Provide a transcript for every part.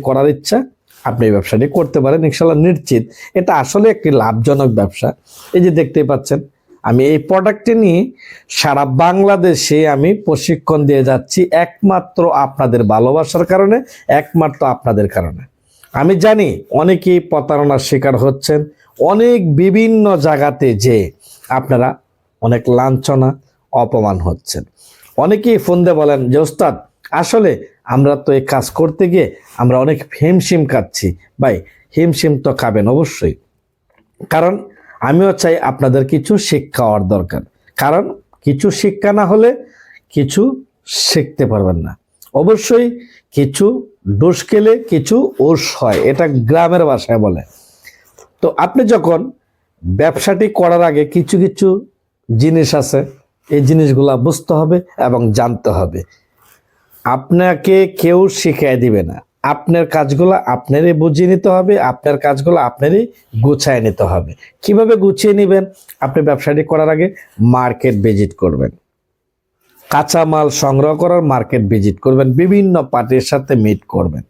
করার ইচ্ছা আপনি এই ব্যবসাটি করতে পারেন, ইনশাল্লাহ নিশ্চিত এটা আসলে একটি লাভজনক ব্যবসা। এই যে দেখতেই পাচ্ছেন আমি এই প্রোডাক্টটি নিয়ে সারা বাংলাদেশে আমি প্রশিক্ষণ দিয়ে যাচ্ছি, একমাত্র আপনাদের ভালোবাসার কারণে, একমাত্র আপনাদের কারণে। আমি জানি অনেকেই প্রতারণার শিকার হচ্ছেন, অনেক বিভিন্ন জায়গাতে যে আপনারা অনেক লাঞ্ছনা অপমান হচ্ছেন। অনেকেই ফোন দিয়ে বলেন যে ওস্তাদ আসলে আমরা তো এই কাজ করতে গিয়ে আমরা অনেক হিমশিম খাচ্ছি। ভাই হিমশিম তো খাবেন অবশ্যই, কারণ আমিও চাই আপনাদের কিছু শিক্ষা হওয়ার দরকার, কারণ কিছু শিক্ষা না হলে কিছু শিখতে পারবেন না। অবশ্যই কিছু ডোজ খেলে কিছু ওষ হয়, এটা গ্রামের ভাষায় বলে। তো আপনি যখন ব্যবসাটি করার আগে কিছু কিছু জিনিস আছে, এই জিনিসগুলা বুঝতে হবে এবং জানতে হবে। আপনাকে কেউ শিখিয়ে দিবে না, আপনার কাজগুলো আপনারই বুঝিয়ে নিতে হবে, আপনার কাজগুলো আপনারই গুছিয়ে নিতে হবে। কিভাবে গুছিয়ে নেবেন? আপনি ব্যবসাটি করার আগে মার্কেট ভিজিট করবেন, কাঁচামাল সংগ্রহ করার মার্কেট ভিজিট করবেন, বিভিন্ন পার্টির সাথে মিট করবেন।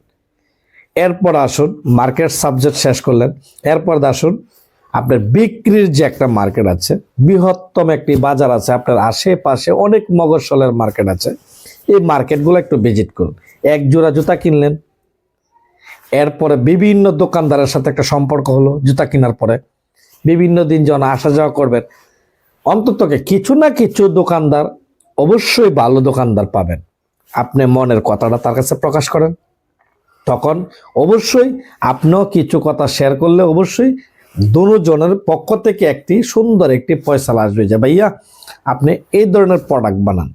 এরপর আসুন মার্কেট সাবজেক্ট শেষ করলেন, এরপর আসুন আপনার বিক্রির যে একটা মার্কেট আছে, বৃহত্তম একটি বাজার আছে, আপনার আশেপাশে অনেক মগজলের মার্কেট আছে, এই মার্কেটগুলো একটু ভিজিট করুন। এক জোড়া জুতা কিনলেন, এরপরে বিভিন্ন দোকানদারের সাথে একটা সম্পর্ক হলো, জুতা কেনার পরে বিভিন্ন দিন যখন আসা যাওয়া করবেন, অন্ততকে কিছু না কিছু দোকানদার অবশ্যই ভালো দোকানদার পাবেন। আপনি মনের কথাটা তার কাছে প্রকাশ করেন, তখন অবশ্যই আপনিও কিছু কথা শেয়ার করলে অবশ্যই দুজনের পক্ষ থেকে একটি সুন্দর একটি ফয়সালা আসবে যে ভাইয়া আপনি এই ধরনের প্রোডাক্ট বানান।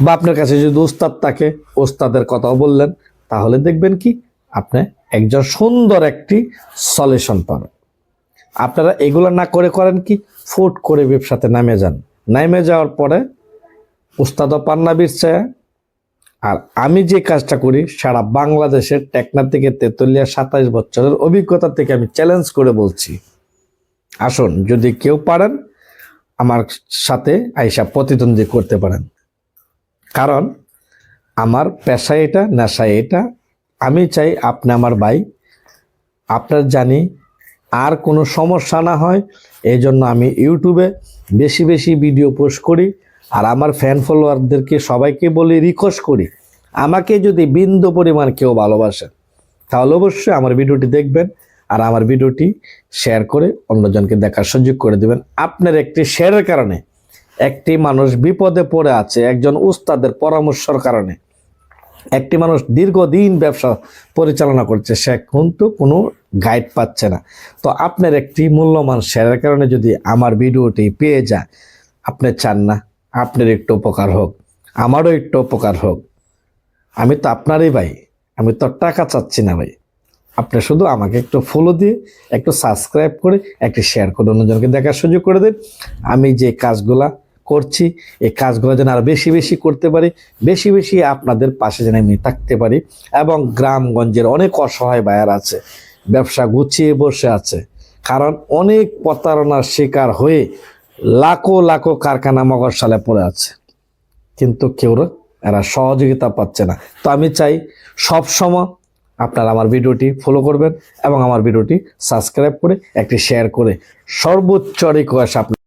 বা আপনার কাছে যদি উস্তাদ থাকে, উস্তাদের কথাও বললেন, তাহলে দেখবেন কি আপনি একজন সুন্দর একটি সলিউশন পাবেন। আপনারা এগুলো না করে করেন কি, ফুট করে ব্যবসাতে নামে যান, নামে যাওয়ার পরে উস্তাদও পান্না বিরছায়া। আর আমি যে কাজটা করি সারা বাংলাদেশের টেকনাফ থেকে তেতুলিয়া 27 বছরের অভিজ্ঞতা থেকে আমি চ্যালেঞ্জ করে বলছি, আসুন যদি কেউ পারেন আমার সাথে আইসা প্রতিদ্বন্দ্বী করতে পারেন। কারণ আমার পেশা এটা, নেশা এটা। আমি চাই আপনি আমার ভাই, আপনার জানি আর কোনো সমস্যা না হয়, এই জন্য আমি ইউটিউবে বেশি বেশি ভিডিও পোস্ট করি। আর আমার ফ্যান ফলোয়ারদেরকে সবাইকে বলি, রিকোয়েস্ট করি, আমাকে যদি বিন্দু পরিমাণ কেউ ভালোবাসেন তাহলে অবশ্যই আমার ভিডিওটি দেখবেন আর আমার ভিডিওটি শেয়ার করে অন্যজনকে দেখার সুযোগ করে দেবেন। আপনার একটি শেয়ারের কারণে একটি মানুষ বিপদে পড়ে আছে, একজন উস্তাদের পরামর্শের কারণে একটি মানুষ দীর্ঘদিন ব্যবসা পরিচালনা করছে, সে কিন্তু কোনো গাইড পাচ্ছে না। তো আপনার একটি মূল্যবান শেয়ারের কারণে যদি আমার ভিডিওটি পেয়ে যায়, আপনি চান না আপনার একটু উপকার হোক, আমারও একটু উপকার হোক। আমি তো আপনারই ভাই, আমি তো টাকা চাচ্ছি না ভাই। আপনি শুধু আমাকে একটু ফলো দিয়ে, একটু সাবস্ক্রাইব করে, একটু শেয়ার করে অন্যজনকে দেখার সুযোগ করে দিন। আমি যে কাজগুলা করছি এই কাজগুলো যেন আরো বেশি বেশি করতে পারি, বেশি বেশি আপনাদের পাশে যেন আমি থাকতে পারি। এবং গ্রামগঞ্জের অনেক অসহায় ভাইয়ার আছে, ব্যবসা গুছিয়ে বসে আছে, কারণ অনেক প্রতারণার শিকার হয়ে লাখো লাখো কারখানা মগরসালে পড়ে আছে, কিন্তু কেউ এরা সহযোগিতা পাচ্ছে না। তো আমি চাই সব সময় আপনারা আমার ভিডিওটি ফলো করবেন এবং আমার ভিডিওটি সাবস্ক্রাইব করে একটি শেয়ার করে সর্বোচ্চ রিকোয়েস্ট আপনার